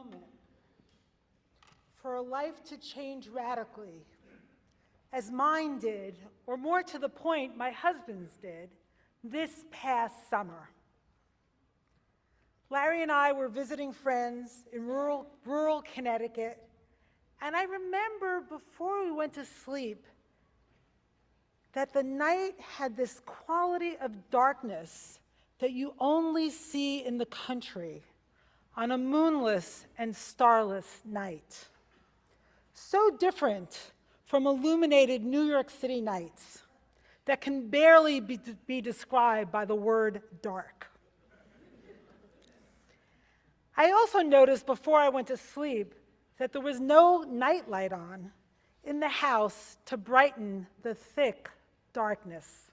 moment for a life to change radically, as mine did, or more to the point, my husband's did, this past summer. Larry and I were visiting friends in rural Connecticut, and I remember before we went to sleep that the night had this quality of darkness that you only see in the country on a moonless and starless night. So different from illuminated New York City nights that can barely be described by the word dark. I also noticed before I went to sleep that there was no nightlight on in the house to brighten the thick darkness.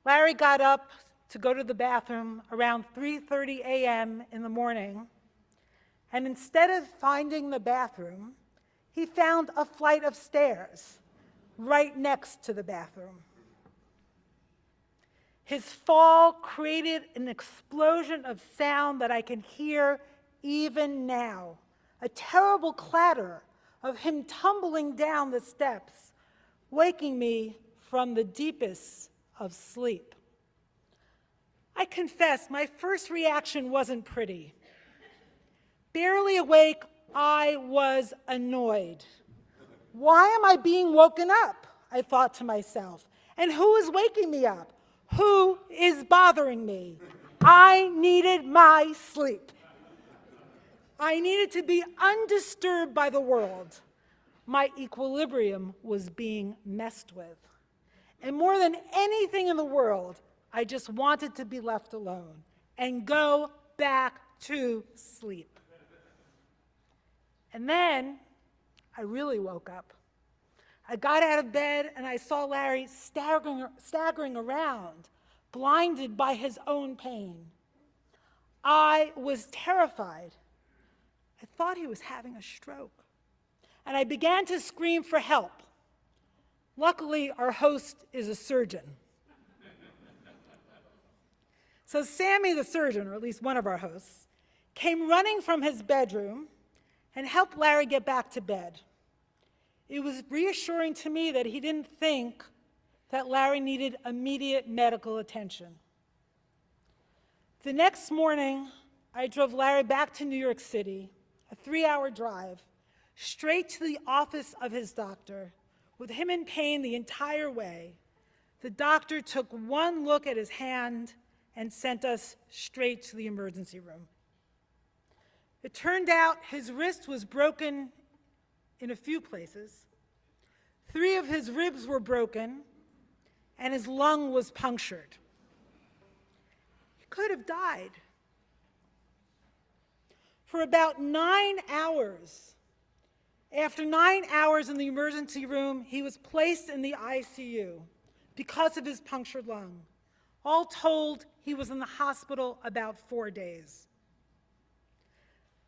Larry got up to go to the bathroom around 3:30 a.m. in the morning, and instead of finding the bathroom, he found a flight of stairs right next to the bathroom. His fall created an explosion of sound that I can hear even now, a terrible clatter of him tumbling down the steps, waking me from the deepest of sleep. I confess, my first reaction wasn't pretty. Barely awake, I was annoyed. Why am I being woken up? I thought to myself. And who is waking me up? Who is bothering me? I needed my sleep. I needed to be undisturbed by the world. My equilibrium was being messed with. And more than anything in the world, I just wanted to be left alone and go back to sleep. And then I really woke up. I got out of bed and I saw Larry staggering around, blinded by his own pain. I was terrified. I thought he was having a stroke. And I began to scream for help. Luckily, our host is a surgeon. So Sammy, the surgeon, or at least one of our hosts, came running from his bedroom and helped Larry get back to bed. It was reassuring to me that he didn't think that Larry needed immediate medical attention. The next morning, I drove Larry back to New York City, a 3-hour drive, straight to the office of his doctor, with him in pain the entire way. The doctor took one look at his hand and sent us straight to the emergency room. It turned out his wrist was broken in a few places. 3 of his ribs were broken, and his lung was punctured. He could have died. For about 9 hours, after 9 hours in the emergency room, he was placed in the ICU because of his punctured lung. All told, he was in the hospital about 4 days.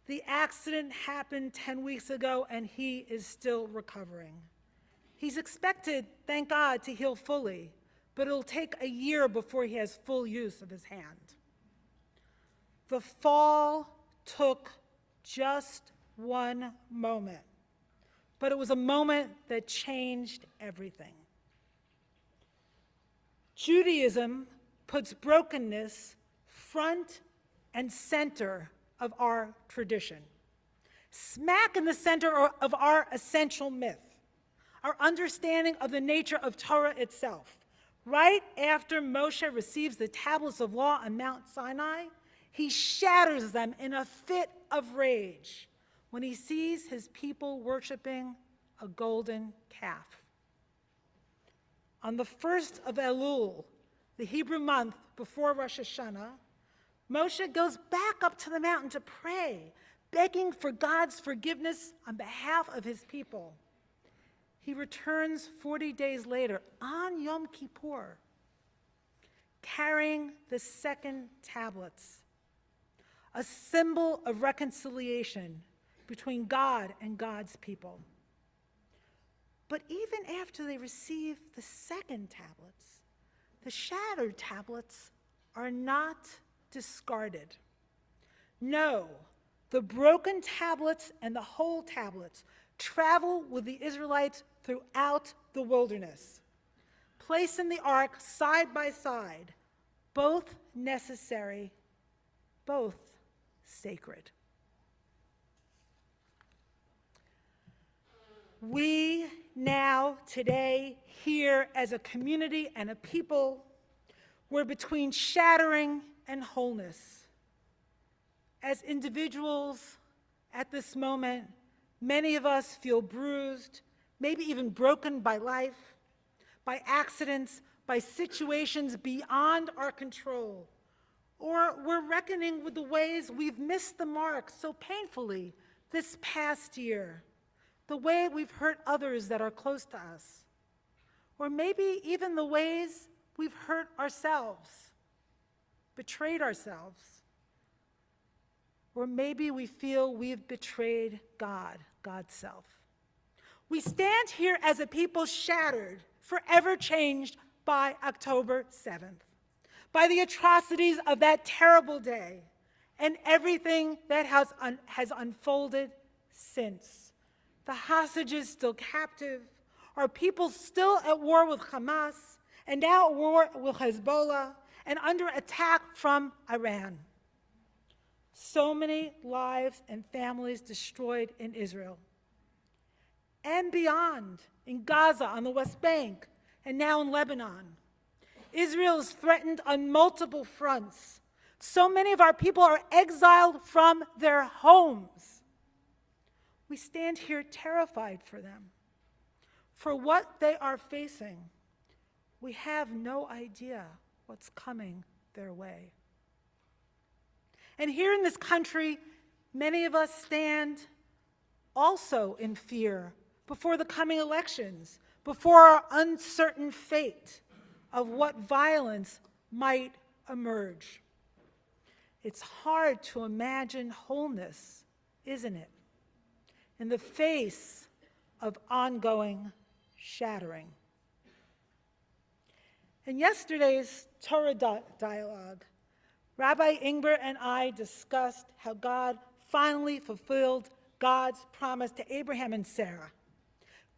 The accident happened 10 weeks ago, and he is still recovering. He's expected, thank God, to heal fully, but it'll take a year before he has full use of his hand. The fall took just one moment, but it was a moment that changed everything. Judaism puts brokenness front and center of our tradition, smack in the center of our essential myth, our understanding of the nature of Torah itself. Right after Moshe receives the tablets of law on Mount Sinai, he shatters them in a fit of rage when he sees his people worshiping a golden calf. On the 1st of Elul, the Hebrew month before Rosh Hashanah, Moshe goes back up to the mountain to pray, begging for God's forgiveness on behalf of his people. He returns 40 days later on Yom Kippur, carrying the second tablets, a symbol of reconciliation between God and God's people. But even after they receive the second tablets, the shattered tablets are not discarded. No, The broken tablets and the whole tablets travel with the Israelites throughout the wilderness. Placed in the ark side by side, both necessary, both sacred. We now, today, here as a community and a people, we're between shattering and wholeness. As individuals at this moment, many of us feel bruised, maybe even broken by life, by accidents, by situations beyond our control. Or we're reckoning with the ways we've missed the mark so painfully this past year, the way we've hurt others that are close to us, or maybe even the ways we've hurt ourselves, betrayed ourselves, or maybe we feel we've betrayed God, God's self. We stand here as a people shattered, forever changed by October 7th, by the atrocities of that terrible day and everything that has unfolded since. The hostages still captive, our people still at war with Hamas, and now at war with Hezbollah, and under attack from Iran. So many lives and families destroyed in Israel. And beyond, in Gaza, on the West Bank, and now in Lebanon. Israel is threatened on multiple fronts. So many of our people are exiled from their homes. We stand here terrified for them, for what they are facing. We have no idea what's coming their way. And here in this country, many of us stand also in fear before the coming elections, before our uncertain fate of what violence might emerge. It's hard to imagine wholeness, isn't it, in the face of ongoing shattering. In yesterday's Torah dialogue, Rabbi Ingber and I discussed how God finally fulfilled God's promise to Abraham and Sarah,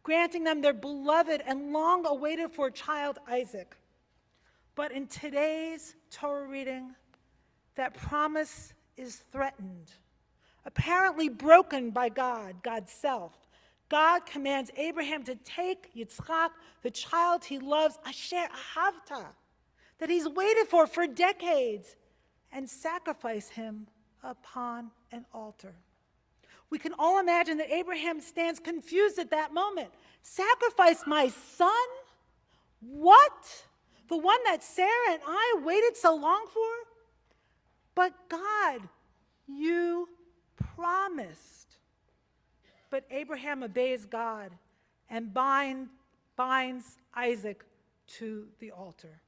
granting them their beloved and long awaited for child Isaac. But in today's Torah reading, that promise is threatened, apparently broken by God, God's self. God commands Abraham to take Yitzchak, the child he loves, Asher Ahavta, that he's waited for decades, and sacrifice him upon an altar. We can all imagine that Abraham stands confused at that moment. Sacrifice my son? What? The one that Sarah and I waited so long for? But God, you promised. But Abraham obeys God and binds Isaac to the altar.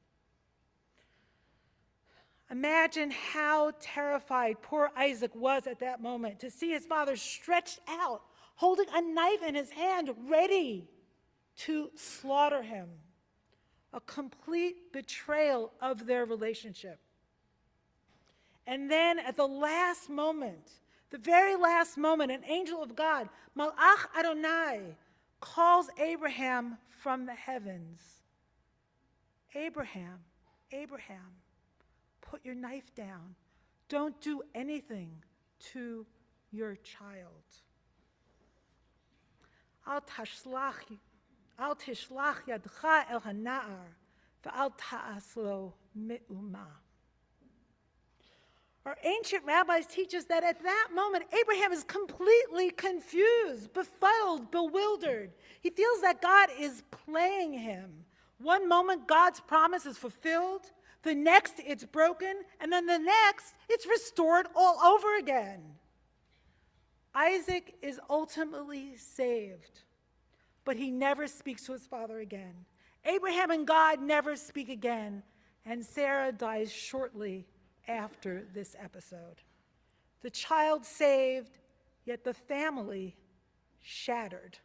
Imagine how terrified poor Isaac was at that moment to see his father stretched out, holding a knife in his hand, ready to slaughter him. A complete betrayal of their relationship. And then at the last moment, the very last moment, an angel of God, Malach Adonai, calls Abraham from the heavens. Abraham, Abraham, put your knife down. Don't do anything to your child. Al tishlach yadcha el hana'ar, ve'al ta'as lo me'uma. Our ancient rabbis teach us that at that moment, Abraham is completely confused, befuddled, bewildered. He feels that God is playing him. One moment, God's promise is fulfilled. The next, it's broken. And then the next, it's restored all over again. Isaac is ultimately saved, but he never speaks to his father again. Abraham and God never speak again, and Sarah dies shortly after this episode. The child saved, yet the family shattered,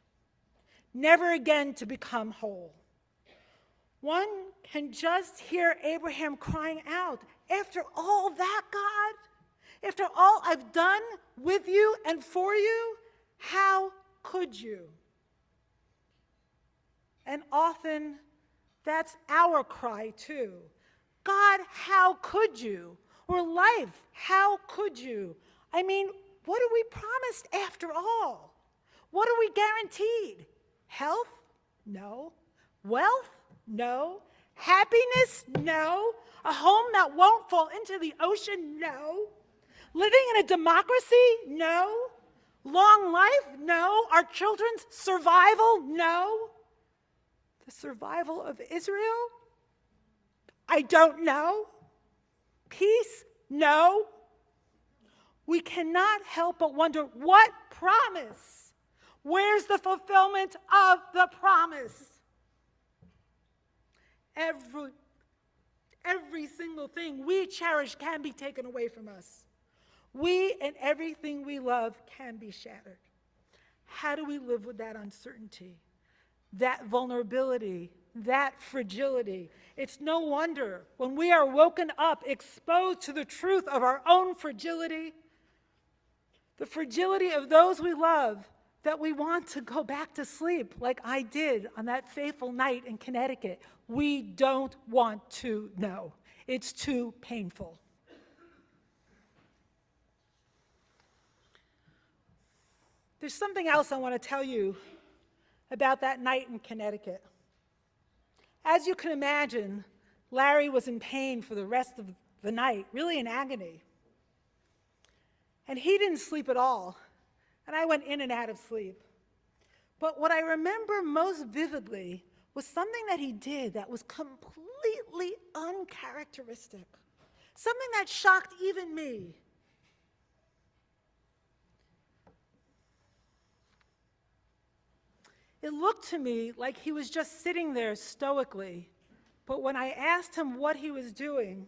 never again to become whole. One can just hear Abraham crying out, after all that, God? After all I've done with you and for you, how could you? And often that's our cry too. God, how could you? Or life, how could you? I mean, what are we promised after all? What are we guaranteed? Health? No. Wealth? No. Happiness? No. A home that won't fall into the ocean? No. Living in a democracy? No. Long life? No. Our children's survival? No. The survival of Israel? I don't know. Peace? No. We cannot help but wonder, what promise? Where's the fulfillment of the promise? Every single thing we cherish can be taken away from us. We and everything we love can be shattered. How do we live with that uncertainty, that vulnerability, that fragility? It's no wonder when we are woken up, exposed to the truth of our own fragility, the fragility of those we love, that we want to go back to sleep like I did on that fateful night in Connecticut. We don't want to know. It's too painful. There's something else I want to tell you about that night in Connecticut. As you can imagine, Larry was in pain for the rest of the night, really in agony. And he didn't sleep at all, and I went in and out of sleep. But what I remember most vividly was something that he did that was completely uncharacteristic, something that shocked even me. It looked to me like he was just sitting there stoically, but when I asked him what he was doing,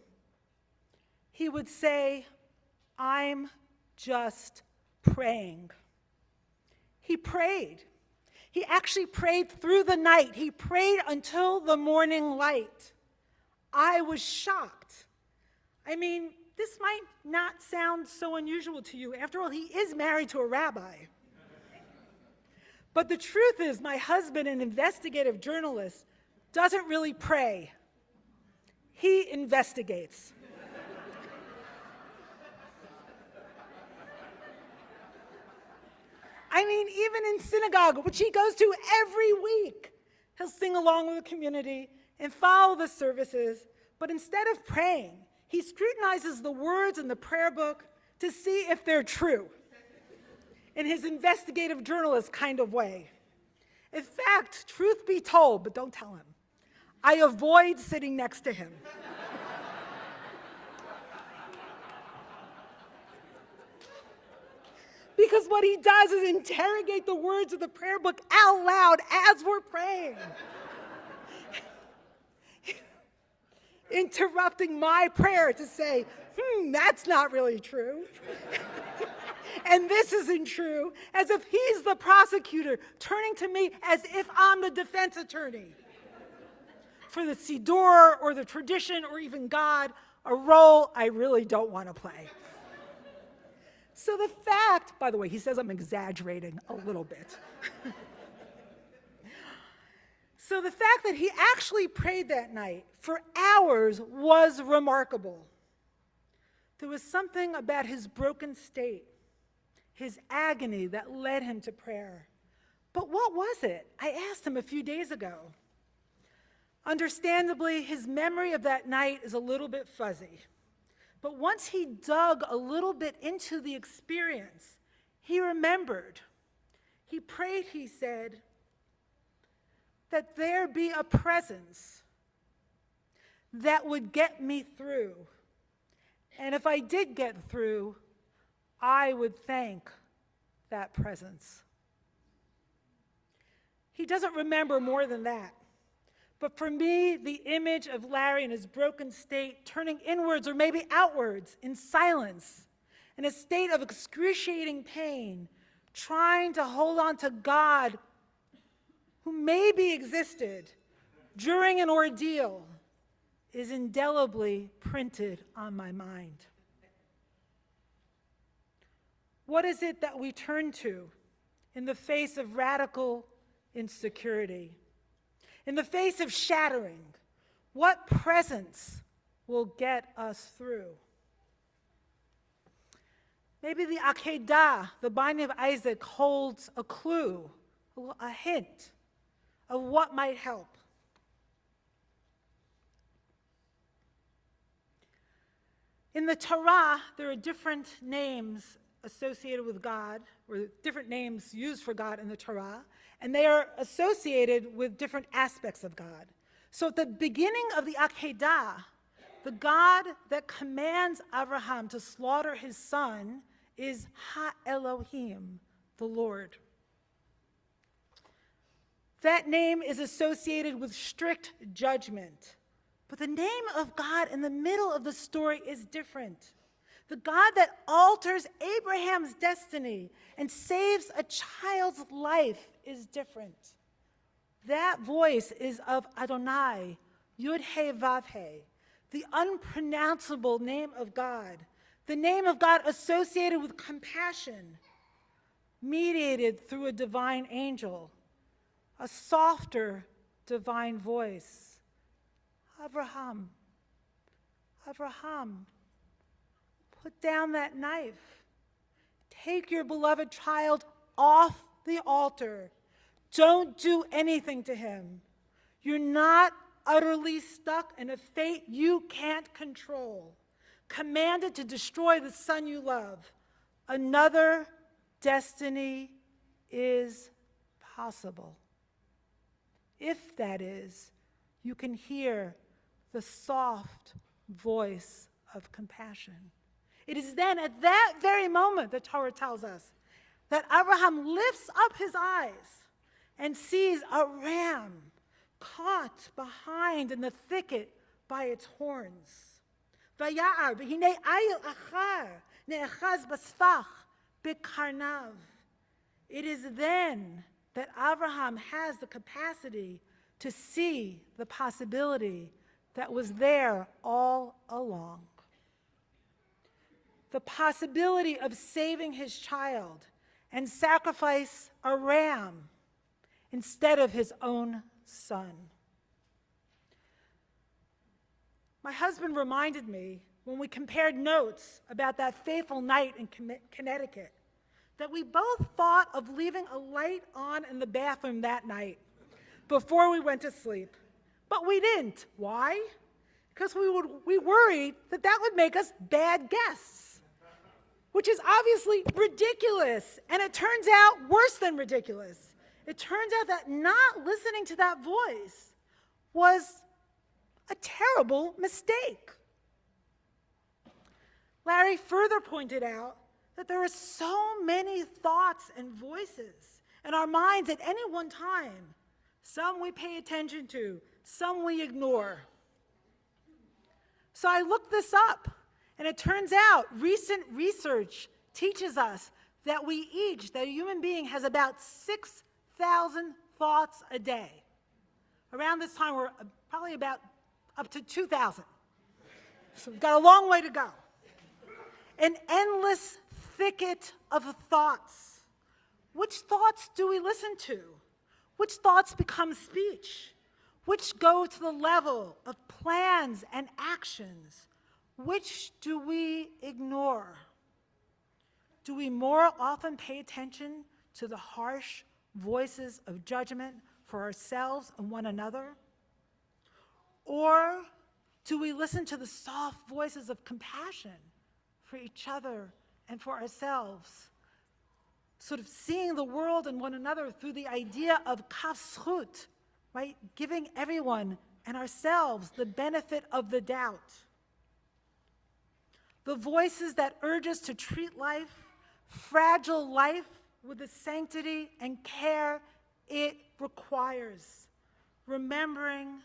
he would say, "I'm just praying." He prayed. He actually prayed through the night. He prayed until the morning light. I was shocked. I mean, this might not sound so unusual to you. After all, he is married to a rabbi. But the truth is, my husband, an investigative journalist, doesn't really pray. He investigates. I mean, even in synagogue, which he goes to every week, he'll sing along with the community and follow the services. But instead of praying, he scrutinizes the words in the prayer book to see if they're true, in his investigative journalist kind of way. In fact, truth be told, but don't tell him, I avoid sitting next to him. Because what he does is interrogate the words of the prayer book out loud as we're praying. Interrupting my prayer to say, that's not really true. And this isn't true, as if he's the prosecutor, turning to me as if I'm the defense attorney. For the Siddur or the tradition or even God, a role I really don't want to play. So the fact, by the way, he says I'm exaggerating a little bit. So the fact that he actually prayed that night for hours was remarkable. There was something about his broken state, his agony, that led him to prayer. But what was it? I asked him a few days ago. Understandably, his memory of that night is a little bit fuzzy. But once he dug a little bit into the experience, he remembered. He prayed, he said, that there be a presence that would get me through. And if I did get through, I would thank that presence. He doesn't remember more than that. But for me, the image of Larry in his broken state, turning inwards or maybe outwards in silence, in a state of excruciating pain, trying to hold on to God who maybe existed during an ordeal, is indelibly printed on my mind. What is it that we turn to in the face of radical insecurity? In the face of shattering, what presence will get us through? Maybe the Akedah, the binding of Isaac, holds a clue, a hint of what might help. In the Torah, there are different names associated with God, or different names used for God in the Torah, and they are associated with different aspects of God. So at the beginning of the Akedah, the God that commands Abraham to slaughter his son is Ha-Elohim, the Lord. That name is associated with strict judgment. But the name of God in the middle of the story is different. The God that alters Abraham's destiny and saves a child's life is different. That voice is of Adonai, Yud-He Vav-He, the unpronounceable name of God, the name of God associated with compassion, mediated through a divine angel, a softer divine voice. Abraham, Abraham, put down that knife. Take your beloved child off the altar. Don't do anything to him. You're not utterly stuck in a fate you can't control, commanded to destroy the son you love. Another destiny is possible. If that is, you can hear the soft voice of compassion. It is then, at that very moment, the Torah tells us, that Abraham lifts up his eyes and sees a ram caught behind in the thicket by its horns. Vaya'ar v'hinei ayil achar ne'echaz basfach bekarnav. It is then that Abraham has the capacity to see the possibility that was there all along. The possibility of saving his child and sacrifice a ram instead of his own son. My husband reminded me when we compared notes about that fateful night in Connecticut that we both thought of leaving a light on in the bathroom that night before we went to sleep. But we didn't. Why? Because we worried that that would make us bad guests, which is obviously ridiculous. And it turns out worse than ridiculous. It turns out that not listening to that voice was a terrible mistake. Larry further pointed out that there are so many thoughts and voices in our minds at any one time. Some we pay attention to, some we ignore. So I looked this up, and it turns out recent research teaches us that that a human being has about 6,000 thoughts a day. Around this time, we're probably about up to 2,000. So we've got a long way to go. An endless thicket of thoughts. Which thoughts do we listen to? Which thoughts become speech? Which go to the level of plans and actions? Which do we ignore? Do we more often pay attention to the harsh voices of judgment for ourselves and one another? Or do we listen to the soft voices of compassion for each other and for ourselves? Sort of seeing the world and one another through the idea of kaf zchut, right? Giving everyone and ourselves the benefit of the doubt. The voices that urge us to treat life, fragile life, with the sanctity and care it requires. Remembering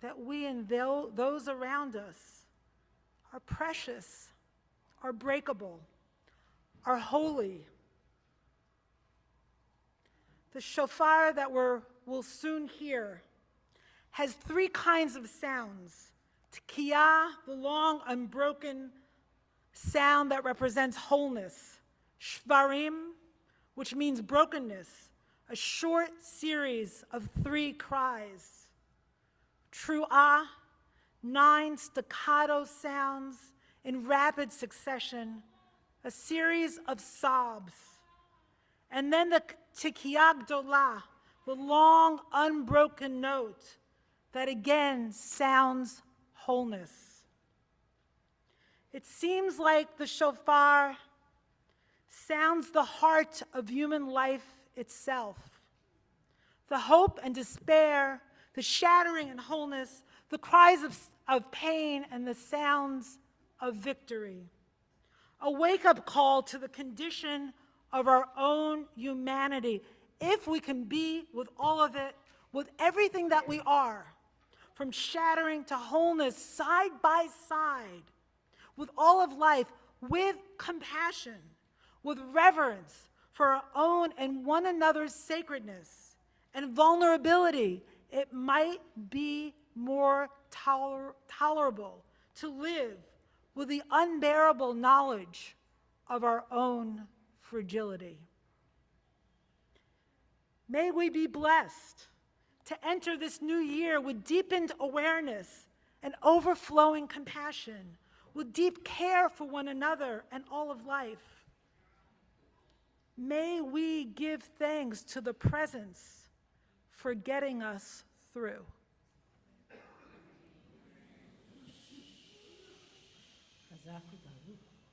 that we and those around us are precious, are breakable, are holy. The shofar that we'll soon hear has three kinds of sounds. Tekiyah, the long, unbroken sound that represents wholeness. Shvarim, which means brokenness, a short series of 3 cries. Tru'ah, 9 staccato sounds in rapid succession, a series of sobs. And then the Tikiyah Gdolah, the long, unbroken note that again sounds wholeness. It seems like the shofar sounds the heart of human life itself. The hope and despair, the shattering and wholeness, the cries of pain and the sounds of victory. A wake-up call to the condition of our own humanity, if we can be with all of it, with everything that we are, from shattering to wholeness, side by side, with all of life, with compassion, with reverence for our own and one another's sacredness and vulnerability, it might be more tolerable to live with the unbearable knowledge of our own fragility. May we be blessed to enter this new year with deepened awareness and overflowing compassion, with deep care for one another and all of life. May we give thanks to the presence for getting us through. Exactly.